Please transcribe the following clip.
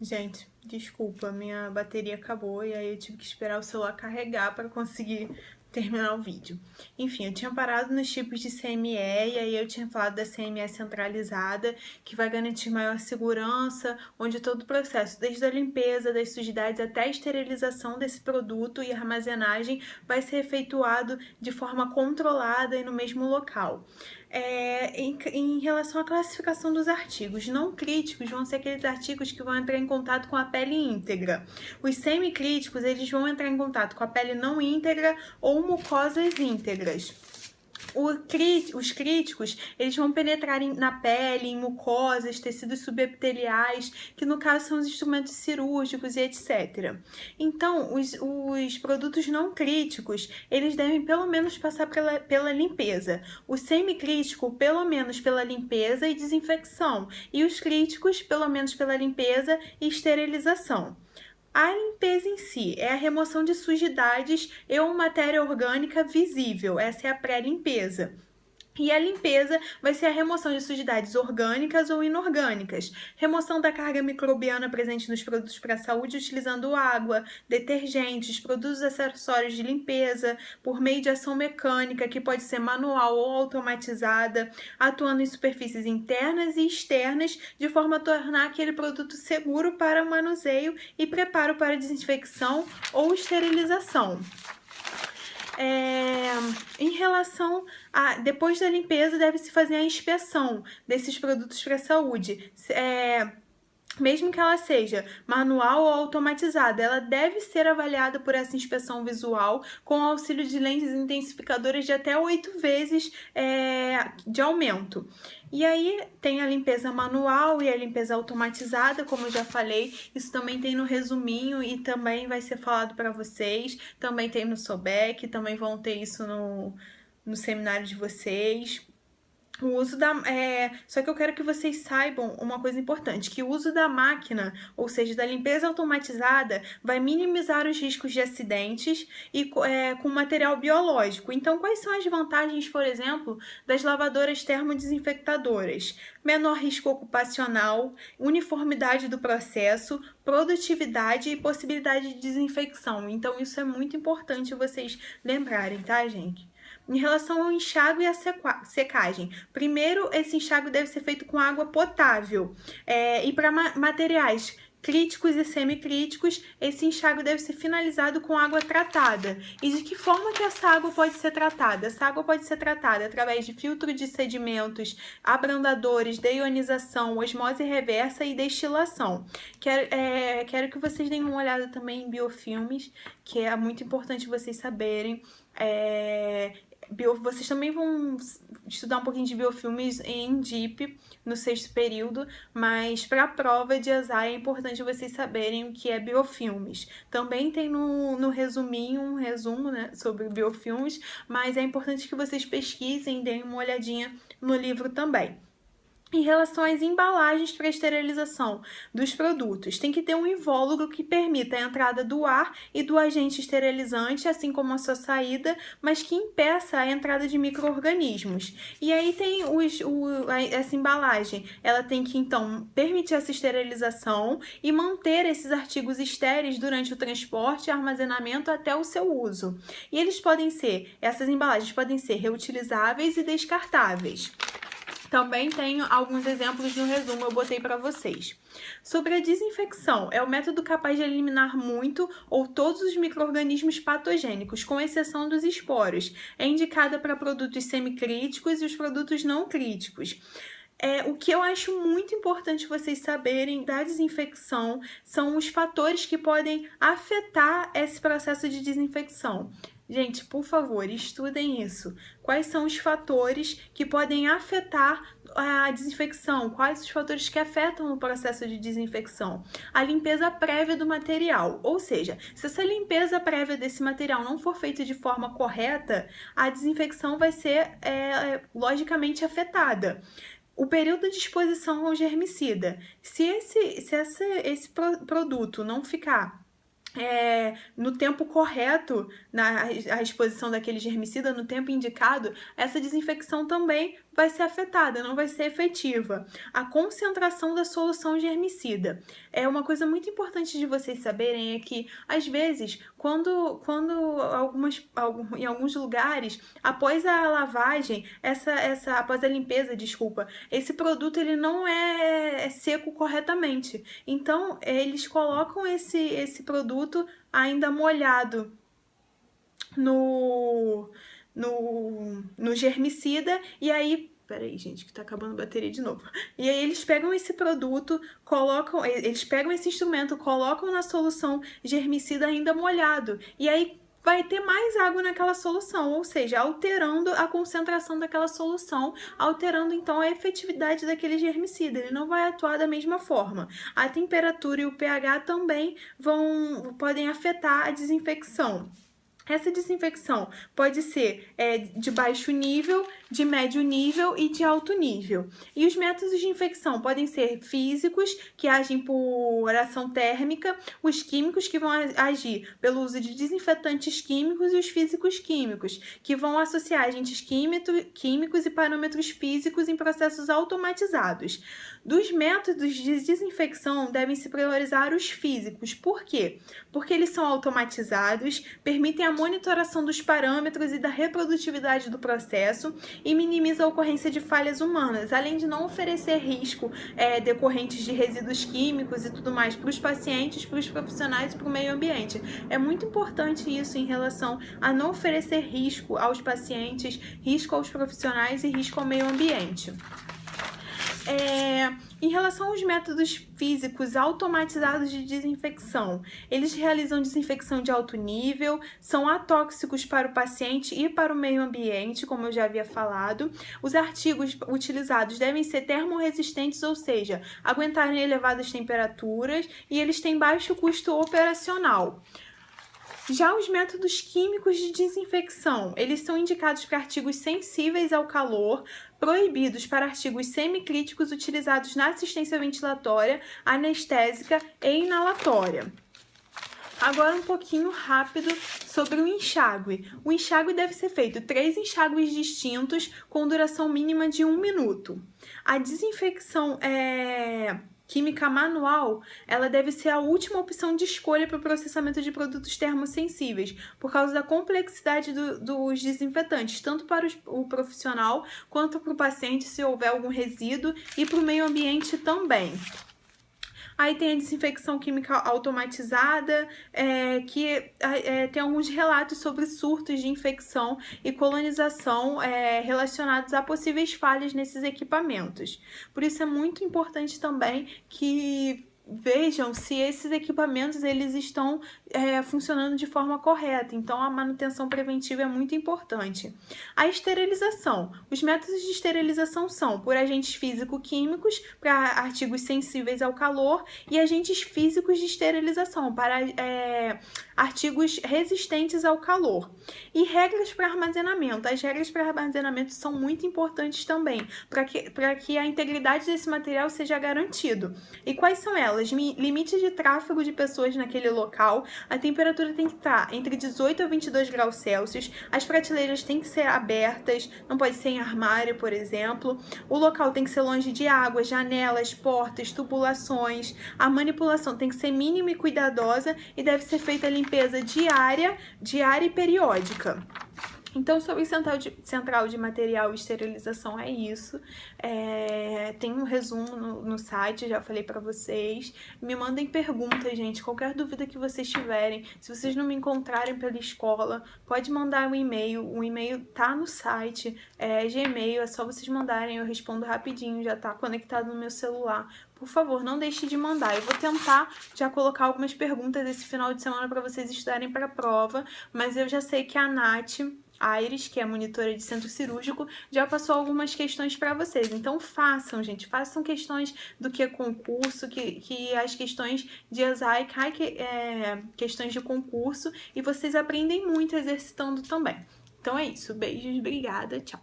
Gente, desculpa, minha bateria acabou e aí eu tive que esperar o celular carregar para conseguir terminar o vídeo. Enfim, eu tinha parado nos tipos de CME e aí eu tinha falado da CME centralizada, que vai garantir maior segurança, onde todo o processo, desde a limpeza das sujidades até a esterilização desse produto e armazenagem, vai ser efetuado de forma controlada e no mesmo local. Em relação à classificação dos artigos, não críticos vão ser aqueles artigos que vão entrar em contato com a pele íntegra. Os semicríticos, eles vão entrar em contato com a pele não íntegra ou mucosas íntegras. Os críticos, eles vão penetrar na pele, em mucosas, tecidos subepiteliais, que no caso são os instrumentos cirúrgicos e etc. Então, os produtos não críticos, eles devem pelo menos passar pela limpeza. O semicrítico, pelo menos pela limpeza e desinfecção. E os críticos, pelo menos pela limpeza e esterilização. A limpeza em si é a remoção de sujidades e ou matéria orgânica visível. Essa é a pré-limpeza. E a limpeza vai ser a remoção de sujidades orgânicas ou inorgânicas, remoção da carga microbiana presente nos produtos para a saúde utilizando água, detergentes, produtos acessórios de limpeza, por meio de ação mecânica, que pode ser manual ou automatizada, atuando em superfícies internas e externas, de forma a tornar aquele produto seguro para manuseio e preparo para desinfecção ou esterilização. Em relação a, depois da limpeza, deve-se fazer a inspeção desses produtos para a saúde. Mesmo que ela seja manual ou automatizada, ela deve ser avaliada por essa inspeção visual com o auxílio de lentes intensificadoras de até 8 vezes de aumento. E aí tem a limpeza manual e a limpeza automatizada, como eu já falei, isso também tem no resuminho e também vai ser falado para vocês, também tem no SOBEC, também vão ter isso no seminário de vocês. O uso só que eu quero que vocês saibam uma coisa importante, que o uso da máquina, ou seja, da limpeza automatizada, vai minimizar os riscos de acidentes e com material biológico. Então, quais são as vantagens, por exemplo, das lavadoras termodesinfectadoras? Menor risco ocupacional, uniformidade do processo, produtividade e possibilidade de desinfecção. Então, isso é muito importante vocês lembrarem, tá, gente? Em relação ao enxágue e à secagem, primeiro esse enxágue deve ser feito com água potável. E para materiais críticos e semicríticos, esse enxágue deve ser finalizado com água tratada. E de que forma que essa água pode ser tratada? Essa água pode ser tratada através de filtro de sedimentos, abrandadores, deionização, osmose reversa e destilação. Quero que vocês deem uma olhada também em biofilmes, que é muito importante vocês saberem. Vocês também vão estudar um pouquinho de biofilmes em DIP no 6º período, mas para a prova de ESAI é importante vocês saberem o que é biofilmes. Também tem no resuminho um resumo, né, sobre biofilmes, mas é importante que vocês pesquisem e deem uma olhadinha no livro também. Em relação às embalagens para esterilização dos produtos, tem que ter um invólucro que permita a entrada do ar e do agente esterilizante, assim como a sua saída, mas que impeça a entrada de micro-organismos. E aí tem essa embalagem, ela tem que então permitir essa esterilização e manter esses artigos estéreis durante o transporte e armazenamento até o seu uso. E essas embalagens podem ser reutilizáveis e descartáveis. Também tenho alguns exemplos no resumo, eu botei para vocês. Sobre a desinfecção, é o método capaz de eliminar muito ou todos os micro-organismos patogênicos, com exceção dos esporos. É indicada para produtos semicríticos e os produtos não críticos. O que eu acho muito importante vocês saberem da desinfecção são os fatores que podem afetar esse processo de desinfecção. Gente, por favor, estudem isso. Quais são os fatores que podem afetar a desinfecção? Quais os fatores que afetam o processo de desinfecção? A limpeza prévia do material, ou seja, se essa limpeza prévia desse material não for feita de forma correta, a desinfecção vai ser logicamente afetada. O período de exposição ao germicida. Se esse produto não ficar no tempo correto, a exposição daquele germicida, no tempo indicado, essa desinfecção também vai ser afetada, não vai ser efetiva. A concentração da solução germicida. É uma coisa muito importante de vocês saberem é que, às vezes, quando em alguns lugares, após a lavagem, após a limpeza, desculpa, esse produto ele não é seco corretamente. Então, eles colocam esse produto ainda molhado no germicida, e aí, peraí, gente, que tá acabando a bateria de novo. E aí eles pegam esse produto, eles pegam esse instrumento, colocam na solução germicida ainda molhado, e aí vai ter mais água naquela solução, ou seja, alterando a concentração daquela solução, alterando então a efetividade daquele germicida. Ele não vai atuar da mesma forma. A temperatura e o pH também podem afetar a desinfecção. Essa desinfecção pode ser de baixo nível, de médio nível e de alto nível. E os métodos de infecção podem ser físicos, que agem por ação térmica, os químicos, que vão agir pelo uso de desinfetantes químicos, e os físicos químicos, que vão associar agentes químicos e parâmetros físicos em processos automatizados. Dos métodos de desinfecção, devem se priorizar os físicos. Por quê? Porque eles são automatizados, permitem a monitoração dos parâmetros e da reprodutividade do processo e minimiza a ocorrência de falhas humanas, além de não oferecer risco decorrentes de resíduos químicos e tudo mais para os pacientes, para os profissionais e para o meio ambiente. É muito importante isso em relação a não oferecer risco aos pacientes, risco aos profissionais e risco ao meio ambiente. Em relação aos métodos físicos automatizados de desinfecção, eles realizam desinfecção de alto nível, são atóxicos para o paciente e para o meio ambiente, como eu já havia falado. Os artigos utilizados devem ser termorresistentes, ou seja, aguentarem elevadas temperaturas, e eles têm baixo custo operacional. Já os métodos químicos de desinfecção, eles são indicados para artigos sensíveis ao calor, proibidos para artigos semicríticos utilizados na assistência ventilatória, anestésica e inalatória. Agora um pouquinho rápido sobre o enxágue. O enxágue deve ser feito 3 enxágues distintos com duração mínima de 1 minuto. A desinfecção química manual, ela deve ser a última opção de escolha para o processamento de produtos termossensíveis, por causa da complexidade dos desinfetantes, tanto para o profissional quanto para o paciente, se houver algum resíduo, e para o meio ambiente também. Aí tem a desinfecção química automatizada, que tem alguns relatos sobre surtos de infecção e colonização relacionados a possíveis falhas nesses equipamentos. Por isso é muito importante também que vejam se esses equipamentos eles estão funcionando de forma correta. Então, a manutenção preventiva é muito importante. A esterilização. Os métodos de esterilização são por agentes físico-químicos para artigos sensíveis ao calor e agentes físicos de esterilização para artigos resistentes ao calor. E regras para armazenamento. As regras para armazenamento são muito importantes também, para que a integridade desse material seja garantido. E quais são elas? Limite de tráfego de pessoas naquele local, a temperatura tem que estar entre 18 a 22 graus Celsius, as prateleiras têm que ser abertas, não pode ser em armário, por exemplo, o local tem que ser longe de água, janelas, portas, tubulações, a manipulação tem que ser mínima e cuidadosa e deve ser feita a limpeza diária e periódica. Então, sobre central de material e esterilização é isso. Tem um resumo no site, já falei para vocês. Me mandem perguntas, gente. Qualquer dúvida que vocês tiverem. Se vocês não me encontrarem pela escola, pode mandar um e-mail. O e-mail tá no site, Gmail. É só vocês mandarem, eu respondo rapidinho. Já tá conectado no meu celular. Por favor, não deixe de mandar. Eu vou tentar já colocar algumas perguntas esse final de semana para vocês estudarem para a prova. Mas eu já sei que a Nath Aires, que é monitora de centro cirúrgico, já passou algumas questões para vocês. Então façam, gente, façam questões do que é concurso, que as questões de ESAI caem questões de concurso, e vocês aprendem muito exercitando também. Então é isso, beijos, obrigada, tchau.